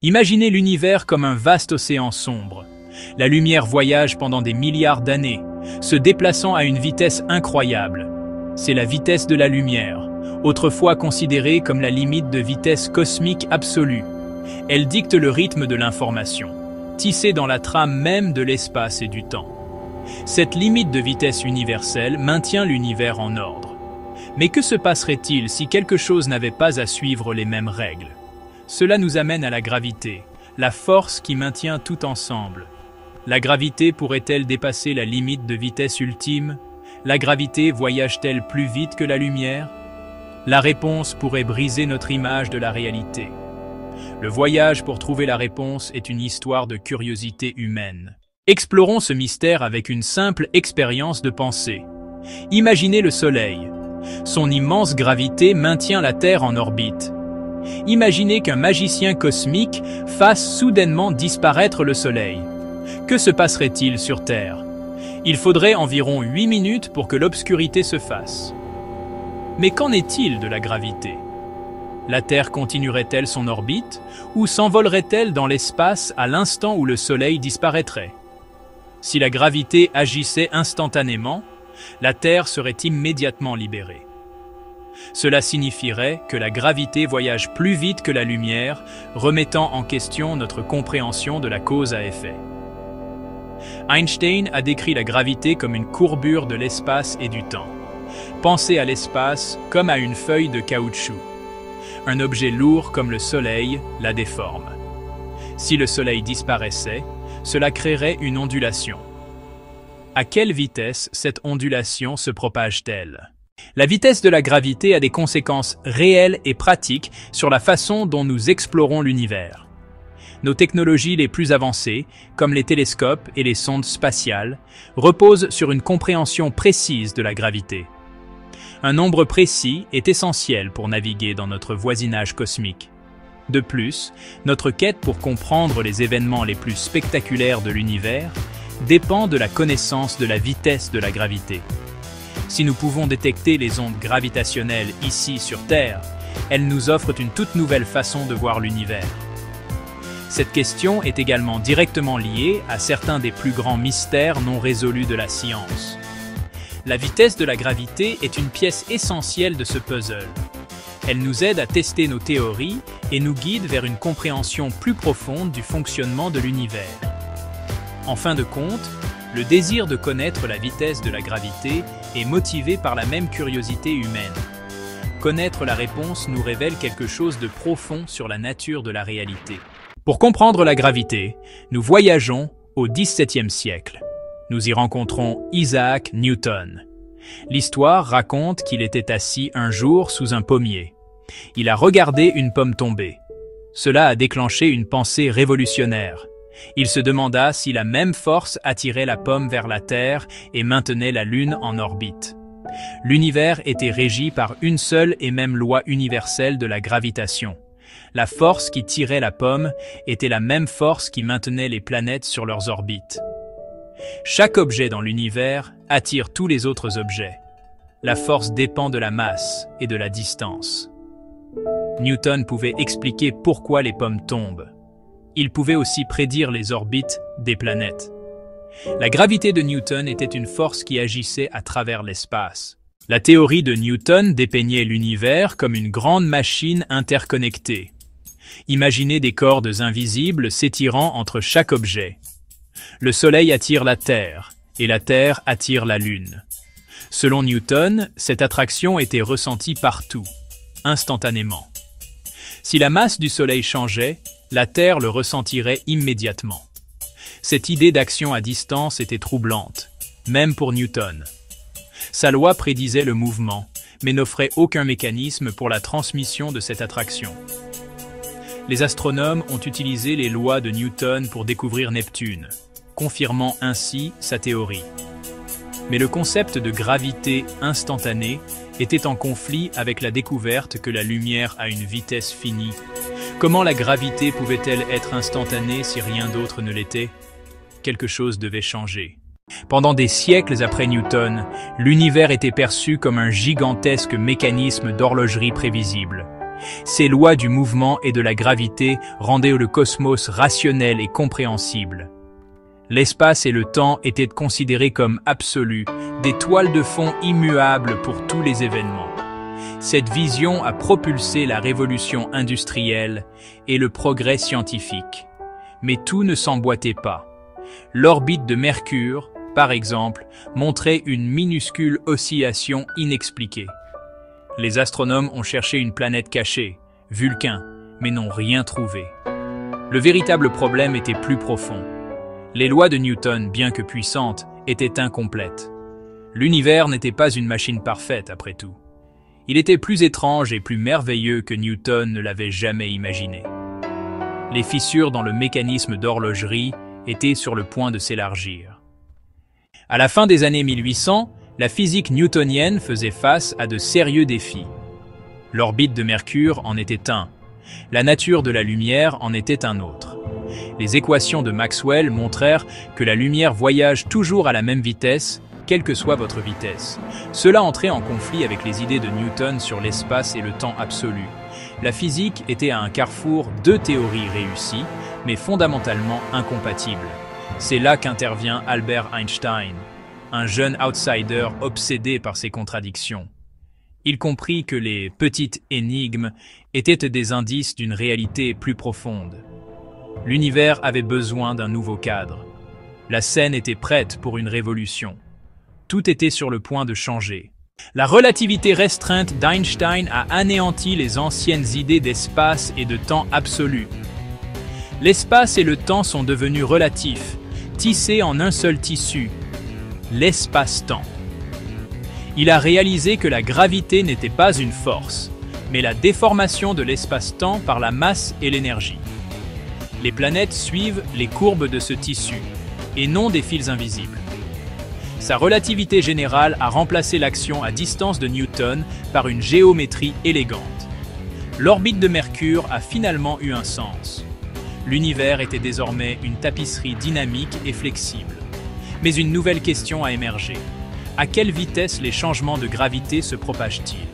Imaginez l'univers comme un vaste océan sombre. La lumière voyage pendant des milliards d'années, se déplaçant à une vitesse incroyable. C'est la vitesse de la lumière, autrefois considérée comme la limite de vitesse cosmique absolue. Elle dicte le rythme de l'information, tissée dans la trame même de l'espace et du temps. Cette limite de vitesse universelle maintient l'univers en ordre. Mais que se passerait-il si quelque chose n'avait pas à suivre les mêmes règles? Cela nous amène à la gravité, la force qui maintient tout ensemble. La gravité pourrait-elle dépasser la limite de vitesse ultime? La gravité voyage-t-elle plus vite que la lumière? La réponse pourrait briser notre image de la réalité. Le voyage pour trouver la réponse est une histoire de curiosité humaine. Explorons ce mystère avec une simple expérience de pensée. Imaginez le Soleil. Son immense gravité maintient la Terre en orbite. Imaginez qu'un magicien cosmique fasse soudainement disparaître le Soleil. Que se passerait-il sur Terre? Il faudrait environ 8 minutes pour que l'obscurité se fasse. Mais qu'en est-il de la gravité? La Terre continuerait-elle son orbite ou s'envolerait-elle dans l'espace à l'instant où le Soleil disparaîtrait? Si la gravité agissait instantanément, la Terre serait immédiatement libérée. Cela signifierait que la gravité voyage plus vite que la lumière, remettant en question notre compréhension de la cause à effet. Einstein a décrit la gravité comme une courbure de l'espace et du temps. Pensez à l'espace comme à une feuille de caoutchouc. Un objet lourd comme le Soleil la déforme. Si le Soleil disparaissait, cela créerait une ondulation. À quelle vitesse cette ondulation se propage-t-elle? La vitesse de la gravité a des conséquences réelles et pratiques sur la façon dont nous explorons l'univers. Nos technologies les plus avancées, comme les télescopes et les sondes spatiales, reposent sur une compréhension précise de la gravité. Un nombre précis est essentiel pour naviguer dans notre voisinage cosmique. De plus, notre quête pour comprendre les événements les plus spectaculaires de l'univers dépend de la connaissance de la vitesse de la gravité. Si nous pouvons détecter les ondes gravitationnelles ici sur Terre, elles nous offrent une toute nouvelle façon de voir l'univers. Cette question est également directement liée à certains des plus grands mystères non résolus de la science. La vitesse de la gravité est une pièce essentielle de ce puzzle. Elle nous aide à tester nos théories et nous guide vers une compréhension plus profonde du fonctionnement de l'univers. En fin de compte, le désir de connaître la vitesse de la gravité est motivé par la même curiosité humaine. Connaître la réponse nous révèle quelque chose de profond sur la nature de la réalité. Pour comprendre la gravité, nous voyageons au XVIIe siècle. Nous y rencontrons Isaac Newton. L'histoire raconte qu'il était assis un jour sous un pommier. Il a regardé une pomme tomber. Cela a déclenché une pensée révolutionnaire. Il se demanda si la même force attirait la pomme vers la Terre et maintenait la Lune en orbite. L'univers était régi par une seule et même loi universelle de la gravitation. La force qui tirait la pomme était la même force qui maintenait les planètes sur leurs orbites. Chaque objet dans l'univers attire tous les autres objets. La force dépend de la masse et de la distance. Newton pouvait expliquer pourquoi les pommes tombent. Il pouvait aussi prédire les orbites des planètes. La gravité de Newton était une force qui agissait à travers l'espace. La théorie de Newton dépeignait l'univers comme une grande machine interconnectée. Imaginez des cordes invisibles s'étirant entre chaque objet. Le Soleil attire la Terre, et la Terre attire la Lune. Selon Newton, cette attraction était ressentie partout, instantanément. Si la masse du Soleil changeait, la Terre le ressentirait immédiatement. Cette idée d'action à distance était troublante, même pour Newton. Sa loi prédisait le mouvement, mais n'offrait aucun mécanisme pour la transmission de cette attraction. Les astronomes ont utilisé les lois de Newton pour découvrir Neptune, confirmant ainsi sa théorie. Mais le concept de gravité instantanée était en conflit avec la découverte que la lumière a une vitesse finie. Comment la gravité pouvait-elle être instantanée si rien d'autre ne l'était? Quelque chose devait changer. Pendant des siècles après Newton, l'univers était perçu comme un gigantesque mécanisme d'horlogerie prévisible. Ces lois du mouvement et de la gravité rendaient le cosmos rationnel et compréhensible. L'espace et le temps étaient considérés comme absolus, des toiles de fond immuables pour tous les événements. Cette vision a propulsé la révolution industrielle et le progrès scientifique. Mais tout ne s'emboîtait pas. L'orbite de Mercure, par exemple, montrait une minuscule oscillation inexpliquée. Les astronomes ont cherché une planète cachée, Vulcain, mais n'ont rien trouvé. Le véritable problème était plus profond. Les lois de Newton, bien que puissantes, étaient incomplètes. L'univers n'était pas une machine parfaite, après tout. Il était plus étrange et plus merveilleux que Newton ne l'avait jamais imaginé. Les fissures dans le mécanisme d'horlogerie étaient sur le point de s'élargir. À la fin des années 1800, la physique newtonienne faisait face à de sérieux défis. L'orbite de Mercure en était un. La nature de la lumière en était un autre. Les équations de Maxwell montrèrent que la lumière voyage toujours à la même vitesse, quelle que soit votre vitesse. Cela entrait en conflit avec les idées de Newton sur l'espace et le temps absolu. La physique était à un carrefour deux théories réussies, mais fondamentalement incompatibles. C'est là qu'intervient Albert Einstein, un jeune outsider obsédé par ces contradictions. Il comprit que les petites énigmes étaient des indices d'une réalité plus profonde. L'univers avait besoin d'un nouveau cadre. La scène était prête pour une révolution. Tout était sur le point de changer. La relativité restreinte d'Einstein a anéanti les anciennes idées d'espace et de temps absolu. L'espace et le temps sont devenus relatifs, tissés en un seul tissu, l'espace-temps. Il a réalisé que la gravité n'était pas une force, mais la déformation de l'espace-temps par la masse et l'énergie. Les planètes suivent les courbes de ce tissu, et non des fils invisibles. Sa relativité générale a remplacé l'action à distance de Newton par une géométrie élégante. L'orbite de Mercure a finalement eu un sens. L'univers était désormais une tapisserie dynamique et flexible. Mais une nouvelle question a émergé. À quelle vitesse les changements de gravité se propagent-ils?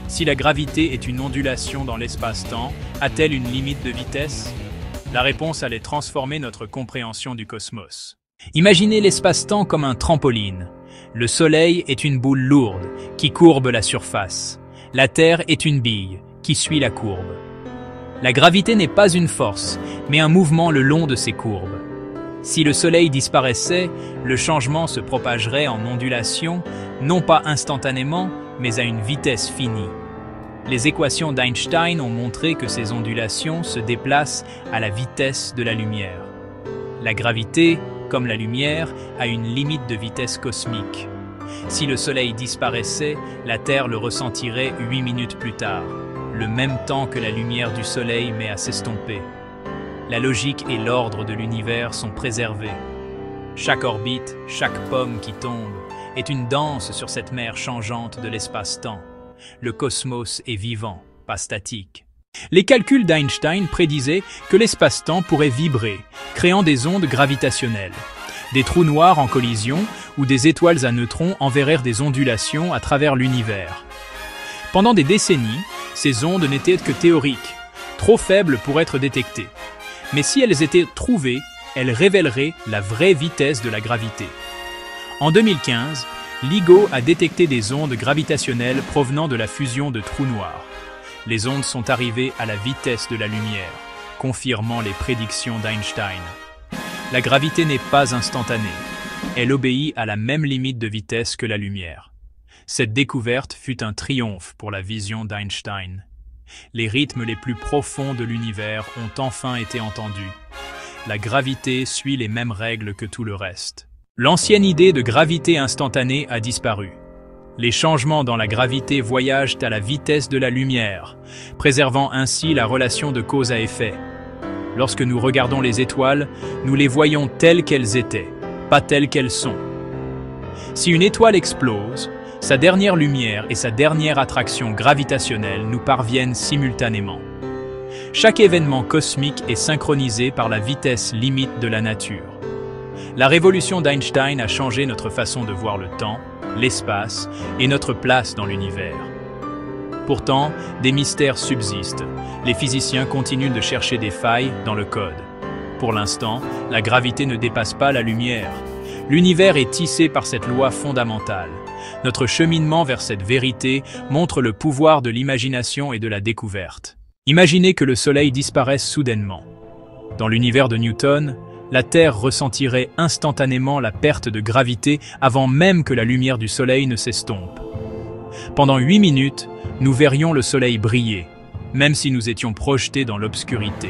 Si la gravité est une ondulation dans l'espace-temps, a-t-elle une limite de vitesse? La réponse allait transformer notre compréhension du cosmos. Imaginez l'espace-temps comme un trampoline. Le Soleil est une boule lourde qui courbe la surface. La Terre est une bille qui suit la courbe. La gravité n'est pas une force, mais un mouvement le long de ces courbes. Si le Soleil disparaissait, le changement se propagerait en ondulation, non pas instantanément, mais à une vitesse finie. Les équations d'Einstein ont montré que ces ondulations se déplacent à la vitesse de la lumière. La gravité, comme la lumière, a une limite de vitesse cosmique. Si le Soleil disparaissait, la Terre le ressentirait 8 minutes plus tard, le même temps que la lumière du Soleil met à s'estomper. La logique et l'ordre de l'univers sont préservés. Chaque orbite, chaque pomme qui tombe, est une danse sur cette mer changeante de l'espace-temps. Le cosmos est vivant, pas statique. Les calculs d'Einstein prédisaient que l'espace-temps pourrait vibrer, créant des ondes gravitationnelles. Des trous noirs en collision ou des étoiles à neutrons enverrèrent des ondulations à travers l'univers. Pendant des décennies, ces ondes n'étaient que théoriques, trop faibles pour être détectées. Mais si elles étaient trouvées, elles révéleraient la vraie vitesse de la gravité. En 2015, LIGO a détecté des ondes gravitationnelles provenant de la fusion de trous noirs. Les ondes sont arrivées à la vitesse de la lumière, confirmant les prédictions d'Einstein. La gravité n'est pas instantanée. Elle obéit à la même limite de vitesse que la lumière. Cette découverte fut un triomphe pour la vision d'Einstein. Les rythmes les plus profonds de l'univers ont enfin été entendus. La gravité suit les mêmes règles que tout le reste. L'ancienne idée de gravité instantanée a disparu. Les changements dans la gravité voyagent à la vitesse de la lumière, préservant ainsi la relation de cause à effet. Lorsque nous regardons les étoiles, nous les voyons telles qu'elles étaient, pas telles qu'elles sont. Si une étoile explose, sa dernière lumière et sa dernière attraction gravitationnelle nous parviennent simultanément. Chaque événement cosmique est synchronisé par la vitesse limite de la nature. La révolution d'Einstein a changé notre façon de voir le temps, l'espace et notre place dans l'univers. Pourtant, des mystères subsistent. Les physiciens continuent de chercher des failles dans le code. Pour l'instant, la gravité ne dépasse pas la lumière. L'univers est tissé par cette loi fondamentale. Notre cheminement vers cette vérité montre le pouvoir de l'imagination et de la découverte. Imaginez que le Soleil disparaisse soudainement. Dans l'univers de Newton, la Terre ressentirait instantanément la perte de gravité avant même que la lumière du Soleil ne s'estompe. Pendant 8 minutes, nous verrions le Soleil briller, même si nous étions projetés dans l'obscurité.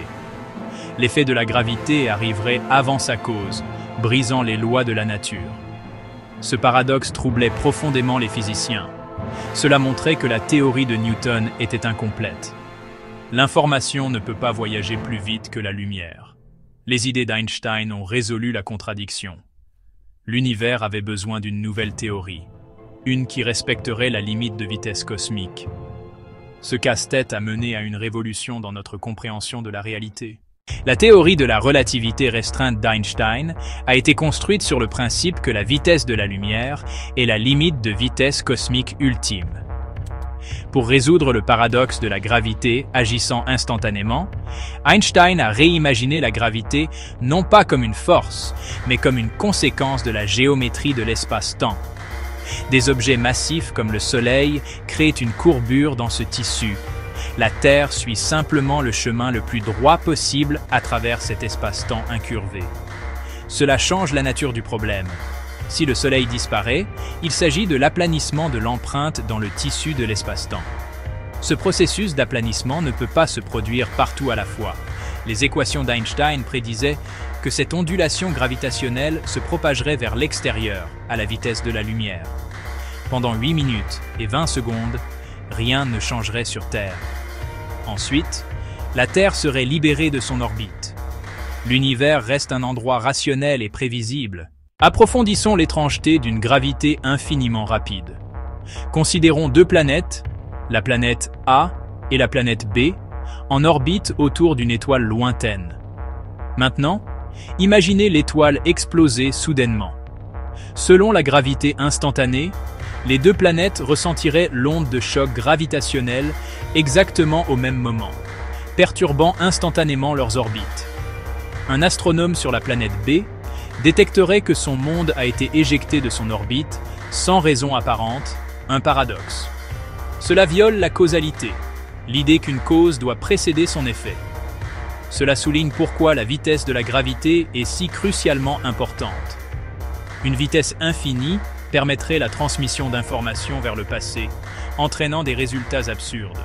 L'effet de la gravité arriverait avant sa cause, brisant les lois de la nature. Ce paradoxe troublait profondément les physiciens. Cela montrait que la théorie de Newton était incomplète. L'information ne peut pas voyager plus vite que la lumière. Les idées d'Einstein ont résolu la contradiction. L'univers avait besoin d'une nouvelle théorie, une qui respecterait la limite de vitesse cosmique. Ce casse-tête a mené à une révolution dans notre compréhension de la réalité. La théorie de la relativité restreinte d'Einstein a été construite sur le principe que la vitesse de la lumière est la limite de vitesse cosmique ultime. Pour résoudre le paradoxe de la gravité agissant instantanément, Einstein a réimaginé la gravité non pas comme une force, mais comme une conséquence de la géométrie de l'espace-temps. Des objets massifs comme le Soleil créent une courbure dans ce tissu. La Terre suit simplement le chemin le plus droit possible à travers cet espace-temps incurvé. Cela change la nature du problème. Si le Soleil disparaît, il s'agit de l'aplanissement de l'empreinte dans le tissu de l'espace-temps. Ce processus d'aplanissement ne peut pas se produire partout à la fois. Les équations d'Einstein prédisaient que cette ondulation gravitationnelle se propagerait vers l'extérieur, à la vitesse de la lumière. Pendant 8 minutes et 20 secondes, rien ne changerait sur Terre. Ensuite, la Terre serait libérée de son orbite. L'univers reste un endroit rationnel et prévisible. Approfondissons l'étrangeté d'une gravité infiniment rapide. Considérons 2 planètes, la planète A et la planète B, en orbite autour d'une étoile lointaine. Maintenant, imaginez l'étoile exploser soudainement. Selon la gravité instantanée, les 2 planètes ressentiraient l'onde de choc gravitationnel exactement au même moment, perturbant instantanément leurs orbites. Un astronome sur la planète B détecterait que son monde a été éjecté de son orbite sans raison apparente, un paradoxe. Cela viole la causalité, l'idée qu'une cause doit précéder son effet. Cela souligne pourquoi la vitesse de la gravité est si crucialement importante. Une vitesse infinie permettrait la transmission d'informations vers le passé, entraînant des résultats absurdes.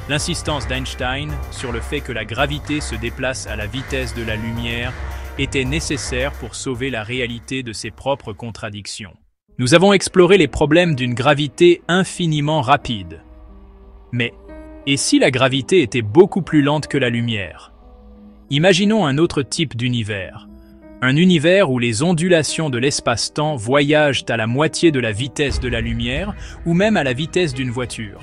L'insistance d'Einstein sur le fait que la gravité se déplace à la vitesse de la lumière était nécessaire pour sauver la réalité de ses propres contradictions. Nous avons exploré les problèmes d'une gravité infiniment rapide. Mais, et si la gravité était beaucoup plus lente que la lumière? Imaginons un autre type d'univers. Un univers où les ondulations de l'espace-temps voyagent à la moitié de la vitesse de la lumière ou même à la vitesse d'une voiture.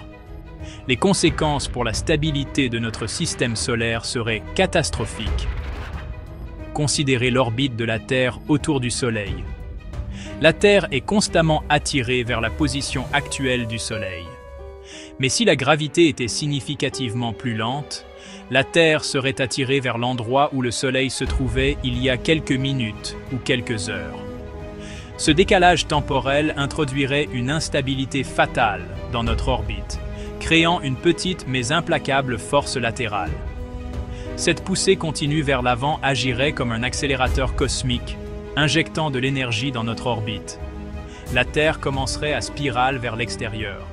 Les conséquences pour la stabilité de notre système solaire seraient catastrophiques. Considérez l'orbite de la Terre autour du Soleil. La Terre est constamment attirée vers la position actuelle du Soleil. Mais si la gravité était significativement plus lente, la Terre serait attirée vers l'endroit où le Soleil se trouvait il y a quelques minutes ou quelques heures. Ce décalage temporel introduirait une instabilité fatale dans notre orbite, créant une petite mais implacable force latérale. Cette poussée continue vers l'avant agirait comme un accélérateur cosmique, injectant de l'énergie dans notre orbite. La Terre commencerait à spirale vers l'extérieur.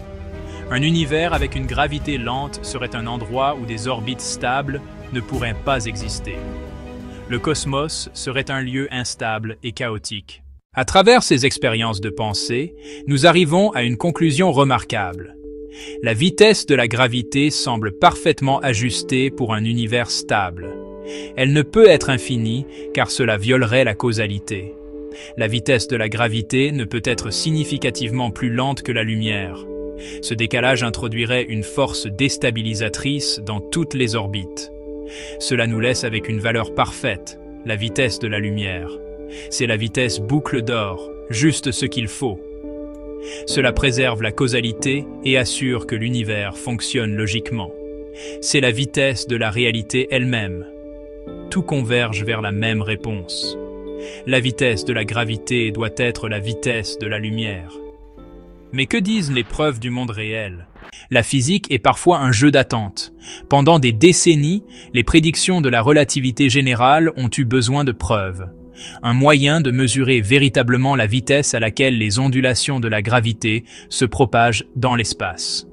Un univers avec une gravité lente serait un endroit où des orbites stables ne pourraient pas exister. Le cosmos serait un lieu instable et chaotique. À travers ces expériences de pensée, nous arrivons à une conclusion remarquable. La vitesse de la gravité semble parfaitement ajustée pour un univers stable. Elle ne peut être infinie car cela violerait la causalité. La vitesse de la gravité ne peut être significativement plus lente que la lumière. Ce décalage introduirait une force déstabilisatrice dans toutes les orbites. Cela nous laisse avec une valeur parfaite, la vitesse de la lumière. C'est la vitesse boucle d'or, juste ce qu'il faut. Cela préserve la causalité et assure que l'univers fonctionne logiquement. C'est la vitesse de la réalité elle-même. Tout converge vers la même réponse. La vitesse de la gravité doit être la vitesse de la lumière. Mais que disent les preuves du monde réel? La physique est parfois un jeu d'attente. Pendant des décennies, les prédictions de la relativité générale ont eu besoin de preuves. Un moyen de mesurer véritablement la vitesse à laquelle les ondulations de la gravité se propagent dans l'espace.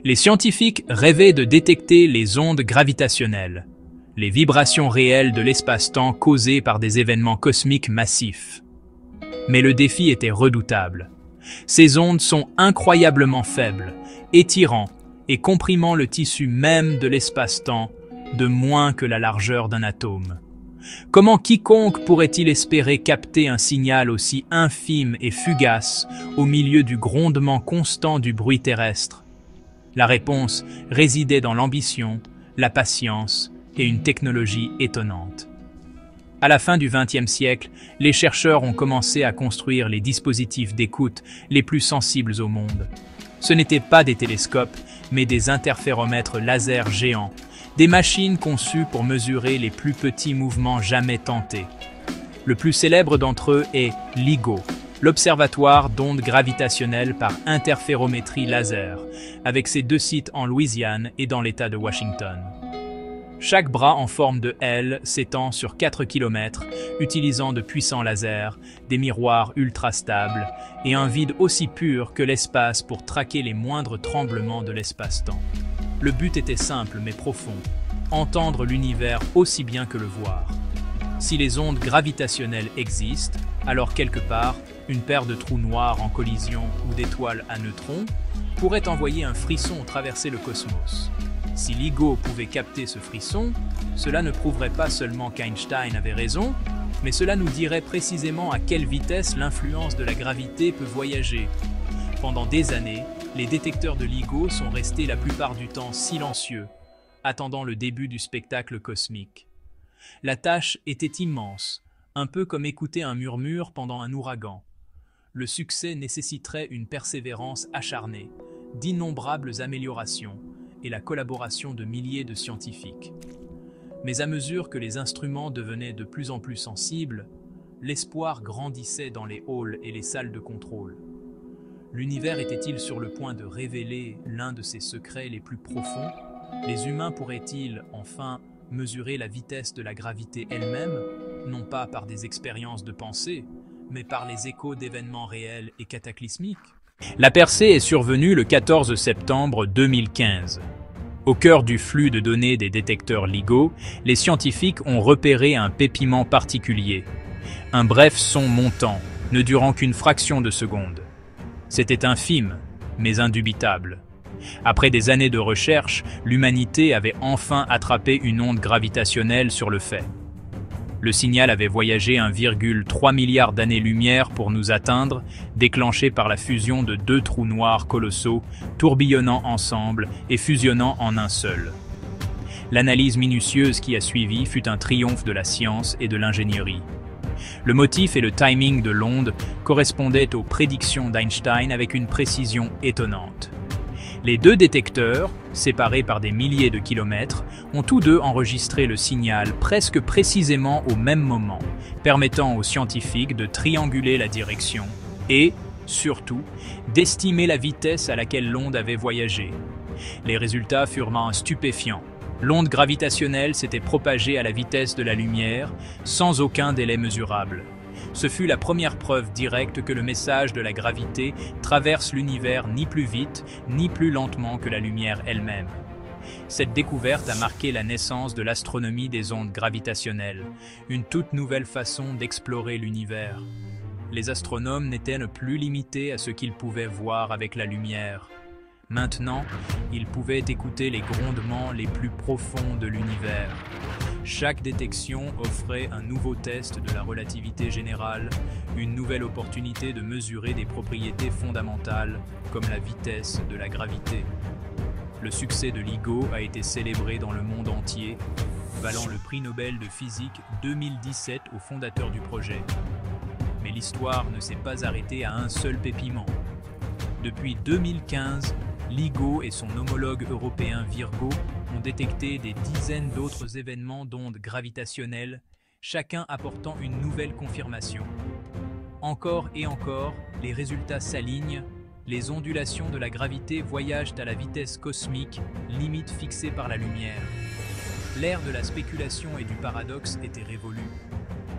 Les scientifiques rêvaient de détecter les ondes gravitationnelles, les vibrations réelles de l'espace-temps causées par des événements cosmiques massifs. Mais le défi était redoutable. Ces ondes sont incroyablement faibles, étirant et comprimant le tissu même de l'espace-temps de moins que la largeur d'un atome. Comment quiconque pourrait-il espérer capter un signal aussi infime et fugace au milieu du grondement constant du bruit terrestre? La réponse résidait dans l'ambition, la patience et une technologie étonnante. À la fin du XXe siècle, les chercheurs ont commencé à construire les dispositifs d'écoute les plus sensibles au monde. Ce n'étaient pas des télescopes, mais des interféromètres laser géants, des machines conçues pour mesurer les plus petits mouvements jamais tentés. Le plus célèbre d'entre eux est LIGO, l'Observatoire d'ondes gravitationnelles par interférométrie laser, avec ses 2 sites en Louisiane et dans l'État de Washington. Chaque bras en forme de L s'étend sur 4 km, utilisant de puissants lasers, des miroirs ultra stables et un vide aussi pur que l'espace pour traquer les moindres tremblements de l'espace-temps. Le but était simple mais profond, entendre l'univers aussi bien que le voir. Si les ondes gravitationnelles existent, alors quelque part, une paire de trous noirs en collision ou d'étoiles à neutrons pourrait envoyer un frisson traverser le cosmos. Si LIGO pouvait capter ce frisson, cela ne prouverait pas seulement qu'Einstein avait raison, mais cela nous dirait précisément à quelle vitesse l'influence de la gravité peut voyager. Pendant des années, les détecteurs de LIGO sont restés la plupart du temps silencieux, attendant le début du spectacle cosmique. La tâche était immense, un peu comme écouter un murmure pendant un ouragan. Le succès nécessiterait une persévérance acharnée, d'innombrables améliorations, et la collaboration de milliers de scientifiques. Mais à mesure que les instruments devenaient de plus en plus sensibles, l'espoir grandissait dans les halls et les salles de contrôle. L'univers était-il sur le point de révéler l'un de ses secrets les plus profonds? Les humains pourraient-ils, enfin, mesurer la vitesse de la gravité elle-même, non pas par des expériences de pensée, mais par les échos d'événements réels et cataclysmiques? La percée est survenue le 14 septembre 2015. Au cœur du flux de données des détecteurs LIGO, les scientifiques ont repéré un pépiment particulier. Un bref son montant, ne durant qu'une fraction de seconde. C'était infime, mais indubitable. Après des années de recherche, l'humanité avait enfin attrapé une onde gravitationnelle sur le fait. Le signal avait voyagé 1,3 milliard d'années-lumière pour nous atteindre, déclenché par la fusion de 2 trous noirs colossaux, tourbillonnant ensemble et fusionnant en un seul. L'analyse minutieuse qui a suivi fut un triomphe de la science et de l'ingénierie. Le motif et le timing de l'onde correspondaient aux prédictions d'Einstein avec une précision étonnante. Les 2 détecteurs, séparés par des milliers de kilomètres, ont tous 2 enregistré le signal presque précisément au même moment, permettant aux scientifiques de trianguler la direction et, surtout, d'estimer la vitesse à laquelle l'onde avait voyagé. Les résultats furent stupéfiants. L'onde gravitationnelle s'était propagée à la vitesse de la lumière, sans aucun délai mesurable. Ce fut la première preuve directe que le message de la gravité traverse l'univers ni plus vite, ni plus lentement que la lumière elle-même. Cette découverte a marqué la naissance de l'astronomie des ondes gravitationnelles, une toute nouvelle façon d'explorer l'univers. Les astronomes n'étaient plus limités à ce qu'ils pouvaient voir avec la lumière. Maintenant, ils pouvaient écouter les grondements les plus profonds de l'univers. Chaque détection offrait un nouveau test de la relativité générale, une nouvelle opportunité de mesurer des propriétés fondamentales, comme la vitesse de la gravité. Le succès de LIGO a été célébré dans le monde entier, valant le prix Nobel de physique 2017 au fondateur du projet. Mais l'histoire ne s'est pas arrêtée à un seul pépiment. Depuis 2015, LIGO et son homologue européen Virgo ont détecté des dizaines d'autres événements d'ondes gravitationnelles, chacun apportant une nouvelle confirmation. Encore et encore, les résultats s'alignent, les ondulations de la gravité voyagent à la vitesse cosmique, limite fixée par la lumière. L'ère de la spéculation et du paradoxe était révolue.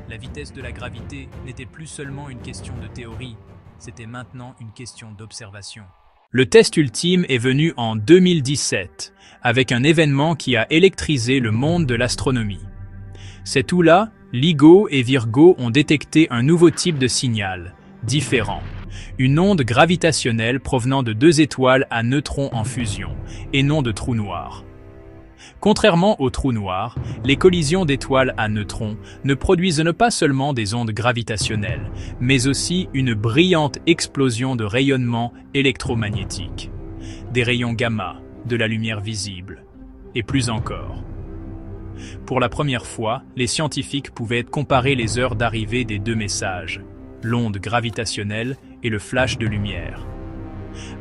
La vitesse de la gravité n'était plus seulement une question de théorie, c'était maintenant une question d'observation. Le test ultime est venu en 2017, avec un événement qui a électrisé le monde de l'astronomie. C'est où là, LIGO et Virgo ont détecté un nouveau type de signal, différent. Une onde gravitationnelle provenant de deux étoiles à neutrons en fusion, et non de trous noirs. Contrairement aux trous noirs, les collisions d'étoiles à neutrons ne produisent pas seulement des ondes gravitationnelles, mais aussi une brillante explosion de rayonnement électromagnétique. Des rayons gamma, de la lumière visible, et plus encore. Pour la première fois, les scientifiques pouvaient comparer les heures d'arrivée des deux messages, l'onde gravitationnelle et le flash de lumière.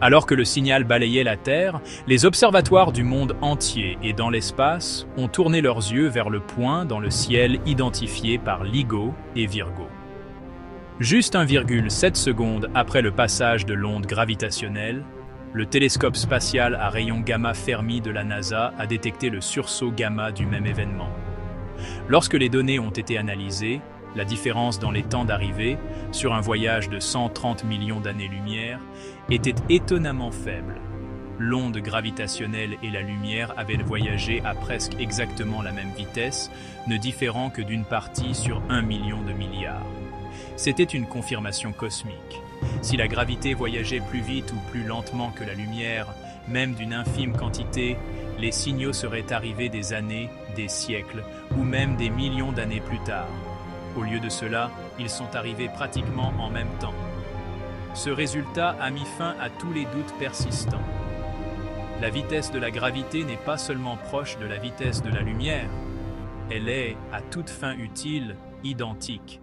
Alors que le signal balayait la Terre, les observatoires du monde entier et dans l'espace ont tourné leurs yeux vers le point dans le ciel identifié par LIGO et Virgo. Juste 1,7 secondes après le passage de l'onde gravitationnelle, le télescope spatial à rayons gamma Fermi de la NASA a détecté le sursaut gamma du même événement. Lorsque les données ont été analysées, la différence dans les temps d'arrivée, sur un voyage de 130 millions d'années-lumière, était étonnamment faible. L'onde gravitationnelle et la lumière avaient voyagé à presque exactement la même vitesse, ne différant que d'une partie sur 1 million de milliards. C'était une confirmation cosmique. Si la gravité voyageait plus vite ou plus lentement que la lumière, même d'une infime quantité, les signaux seraient arrivés des années, des siècles, ou même des millions d'années plus tard. Au lieu de cela, ils sont arrivés pratiquement en même temps. Ce résultat a mis fin à tous les doutes persistants. La vitesse de la gravité n'est pas seulement proche de la vitesse de la lumière, elle est, à toute fin utile, identique.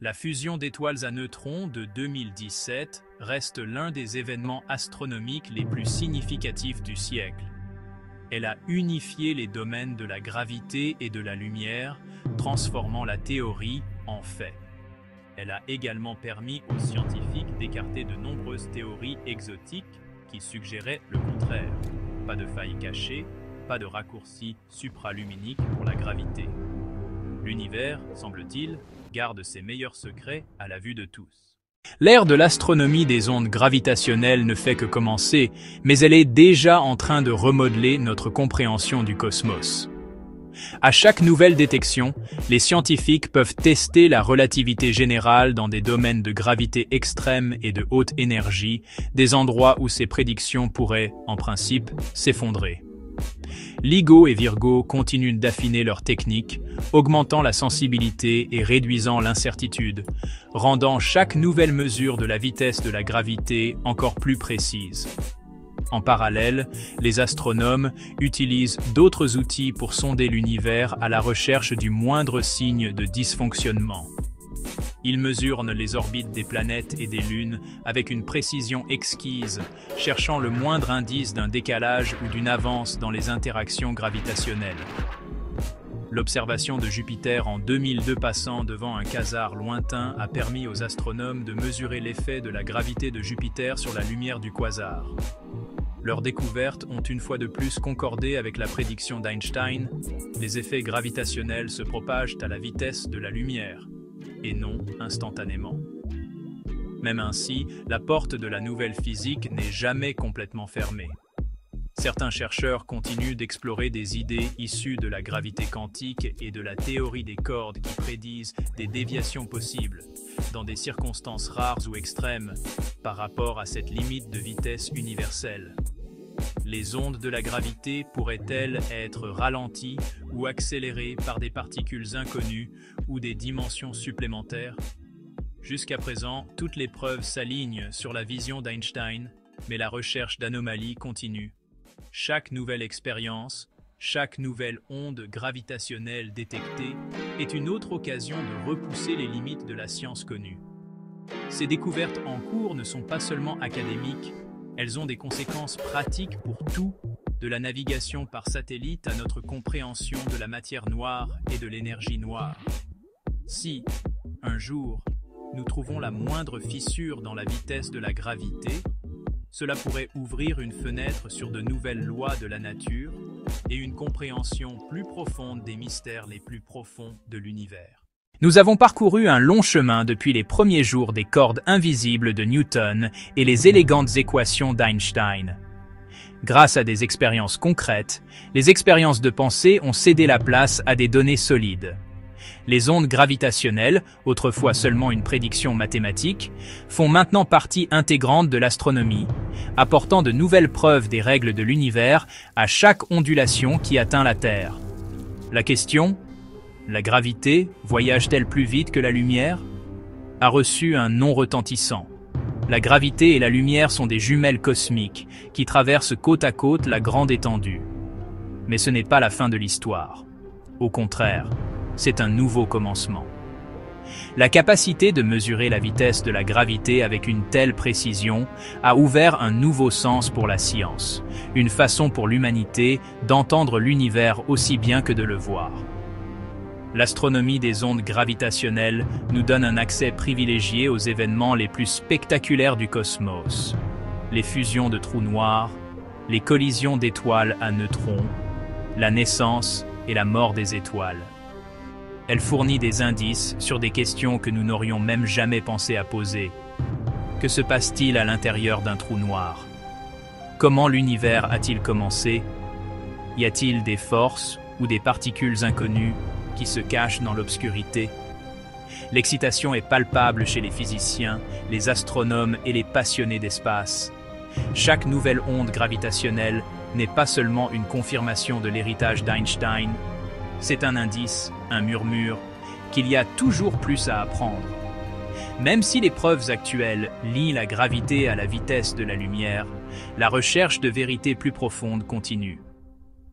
La fusion d'étoiles à neutrons de 2017 reste l'un des événements astronomiques les plus significatifs du siècle. Elle a unifié les domaines de la gravité et de la lumière, transformant la théorie en fait. Elle a également permis aux scientifiques d'écarter de nombreuses théories exotiques qui suggéraient le contraire. Pas de failles cachées, pas de raccourcis supraluminiques pour la gravité. L'univers, semble-t-il, garde ses meilleurs secrets à la vue de tous. L'ère de l'astronomie des ondes gravitationnelles ne fait que commencer, mais elle est déjà en train de remodeler notre compréhension du cosmos. À chaque nouvelle détection, les scientifiques peuvent tester la relativité générale dans des domaines de gravité extrême et de haute énergie, des endroits où ces prédictions pourraient, en principe, s'effondrer. LIGO et Virgo continuent d'affiner leurs techniques, augmentant la sensibilité et réduisant l'incertitude, rendant chaque nouvelle mesure de la vitesse de la gravité encore plus précise. En parallèle, les astronomes utilisent d'autres outils pour sonder l'univers à la recherche du moindre signe de dysfonctionnement. Ils mesurent les orbites des planètes et des lunes avec une précision exquise, cherchant le moindre indice d'un décalage ou d'une avance dans les interactions gravitationnelles. L'observation de Jupiter en 2002 passant devant un quasar lointain a permis aux astronomes de mesurer l'effet de la gravité de Jupiter sur la lumière du quasar. Leurs découvertes ont une fois de plus concordé avec la prédiction d'Einstein, les effets gravitationnels se propagent à la vitesse de la lumière, et non instantanément. Même ainsi, la porte de la nouvelle physique n'est jamais complètement fermée. Certains chercheurs continuent d'explorer des idées issues de la gravité quantique et de la théorie des cordes qui prédisent des déviations possibles, dans des circonstances rares ou extrêmes, par rapport à cette limite de vitesse universelle. Les ondes de la gravité pourraient-elles être ralenties ou accélérées par des particules inconnues ou des dimensions supplémentaires? Jusqu'à présent, toutes les preuves s'alignent sur la vision d'Einstein, mais la recherche d'anomalies continue. Chaque nouvelle expérience, Chaque nouvelle onde gravitationnelle détectée est une autre occasion de repousser les limites de la science connue. Ces découvertes en cours ne sont pas seulement académiques, elles ont des conséquences pratiques pour tout, de la navigation par satellite à notre compréhension de la matière noire et de l'énergie noire. Si, un jour, nous trouvons la moindre fissure dans la vitesse de la gravité, cela pourrait ouvrir une fenêtre sur de nouvelles lois de la nature et une compréhension plus profonde des mystères les plus profonds de l'univers. Nous avons parcouru un long chemin depuis les premiers jours des cordes invisibles de Newton et les élégantes équations d'Einstein. Grâce à des expériences concrètes, les expériences de pensée ont cédé la place à des données solides. Les ondes gravitationnelles, autrefois seulement une prédiction mathématique, font maintenant partie intégrante de l'astronomie, apportant de nouvelles preuves des règles de l'univers à chaque ondulation qui atteint la Terre. La question, la gravité voyage-t-elle plus vite que la lumière, a reçu un nom retentissant. La gravité et la lumière sont des jumelles cosmiques qui traversent côte à côte la grande étendue. Mais ce n'est pas la fin de l'histoire. Au contraire, c'est un nouveau commencement. La capacité de mesurer la vitesse de la gravité avec une telle précision a ouvert un nouveau sens pour la science, une façon pour l'humanité d'entendre l'univers aussi bien que de le voir. L'astronomie des ondes gravitationnelles nous donne un accès privilégié aux événements les plus spectaculaires du cosmos. Les fusions de trous noirs, les collisions d'étoiles à neutrons, la naissance et la mort des étoiles. Elle fournit des indices sur des questions que nous n'aurions même jamais pensé à poser. Que se passe-t-il à l'intérieur d'un trou noir? Comment l'univers a-t-il commencé? Y a-t-il des forces ou des particules inconnues qui se cachent dans l'obscurité? L'excitation est palpable chez les physiciens, les astronomes et les passionnés d'espace. Chaque nouvelle onde gravitationnelle n'est pas seulement une confirmation de l'héritage d'Einstein, c'est un indice, un murmure, qu'il y a toujours plus à apprendre. Même si les preuves actuelles lient la gravité à la vitesse de la lumière, la recherche de vérités plus profondes continue.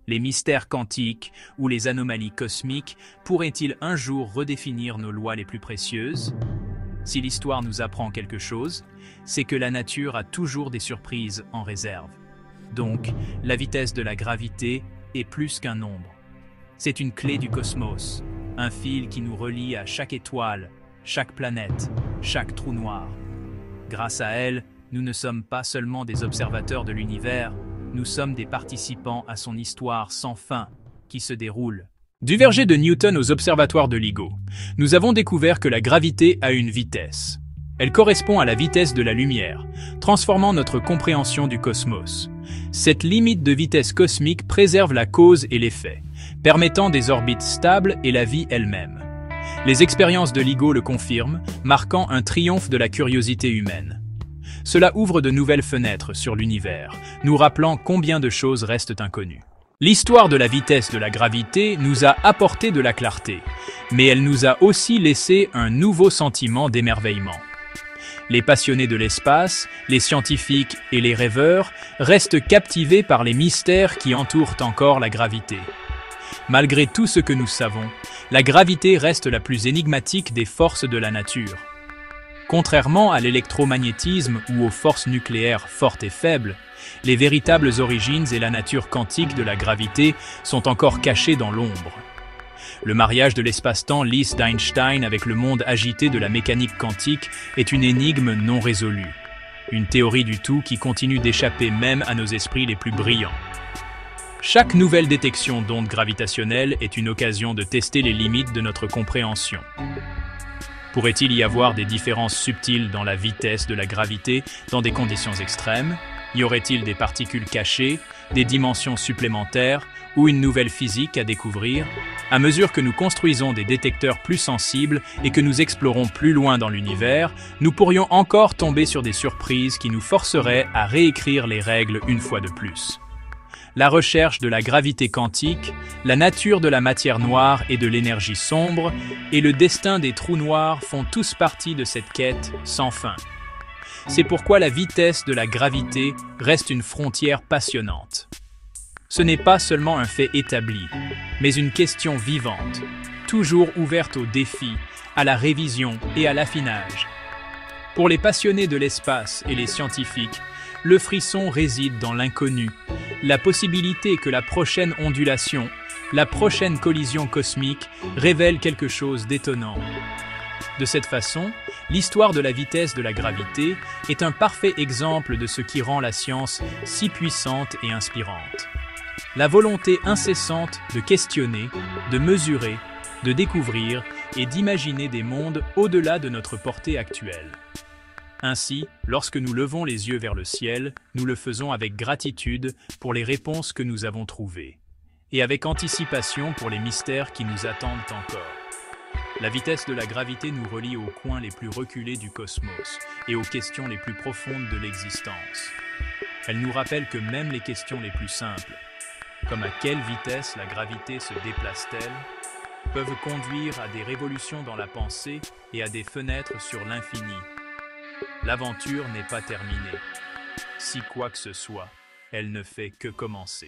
Les mystères quantiques ou les anomalies cosmiques pourraient-ils un jour redéfinir nos lois les plus précieuses? Si l'histoire nous apprend quelque chose, c'est que la nature a toujours des surprises en réserve. Donc, la vitesse de la gravité est plus qu'un nombre. C'est une clé du cosmos, un fil qui nous relie à chaque étoile, chaque planète, chaque trou noir. Grâce à elle, nous ne sommes pas seulement des observateurs de l'univers, nous sommes des participants à son histoire sans fin qui se déroule. Du verger de Newton aux observatoires de LIGO, nous avons découvert que la gravité a une vitesse. Elle correspond à la vitesse de la lumière, transformant notre compréhension du cosmos. Cette limite de vitesse cosmique préserve la cause et l'effet, permettant des orbites stables et la vie elle-même. Les expériences de LIGO le confirment, marquant un triomphe de la curiosité humaine. Cela ouvre de nouvelles fenêtres sur l'univers, nous rappelant combien de choses restent inconnues. L'histoire de la vitesse de la gravité nous a apporté de la clarté, mais elle nous a aussi laissé un nouveau sentiment d'émerveillement. Les passionnés de l'espace, les scientifiques et les rêveurs restent captivés par les mystères qui entourent encore la gravité. Malgré tout ce que nous savons, la gravité reste la plus énigmatique des forces de la nature. Contrairement à l'électromagnétisme ou aux forces nucléaires fortes et faibles, les véritables origines et la nature quantique de la gravité sont encore cachées dans l'ombre. Le mariage de l'espace-temps lisse d'Einstein avec le monde agité de la mécanique quantique est une énigme non résolue. Une théorie du tout qui continue d'échapper même à nos esprits les plus brillants. Chaque nouvelle détection d'ondes gravitationnelles est une occasion de tester les limites de notre compréhension. Pourrait-il y avoir des différences subtiles dans la vitesse de la gravité dans des conditions extrêmes? Y aurait-il des particules cachées, des dimensions supplémentaires ou une nouvelle physique à découvrir? À mesure que nous construisons des détecteurs plus sensibles et que nous explorons plus loin dans l'univers, nous pourrions encore tomber sur des surprises qui nous forceraient à réécrire les règles une fois de plus. La recherche de la gravité quantique, la nature de la matière noire et de l'énergie sombre, et le destin des trous noirs font tous partie de cette quête sans fin. C'est pourquoi la vitesse de la gravité reste une frontière passionnante. Ce n'est pas seulement un fait établi, mais une question vivante, toujours ouverte aux défis, à la révision et à l'affinage. Pour les passionnés de l'espace et les scientifiques, le frisson réside dans l'inconnu, la possibilité que la prochaine ondulation, la prochaine collision cosmique révèle quelque chose d'étonnant. De cette façon, l'histoire de la vitesse de la gravité est un parfait exemple de ce qui rend la science si puissante et inspirante. La volonté incessante de questionner, de mesurer, de découvrir et d'imaginer des mondes au-delà de notre portée actuelle. Ainsi, lorsque nous levons les yeux vers le ciel, nous le faisons avec gratitude pour les réponses que nous avons trouvées, et avec anticipation pour les mystères qui nous attendent encore. La vitesse de la gravité nous relie aux coins les plus reculés du cosmos et aux questions les plus profondes de l'existence. Elle nous rappelle que même les questions les plus simples, comme à quelle vitesse la gravité se déplace-t-elle, peuvent conduire à des révolutions dans la pensée et à des fenêtres sur l'infini. L'aventure n'est pas terminée. Si quoi que ce soit, elle ne fait que commencer.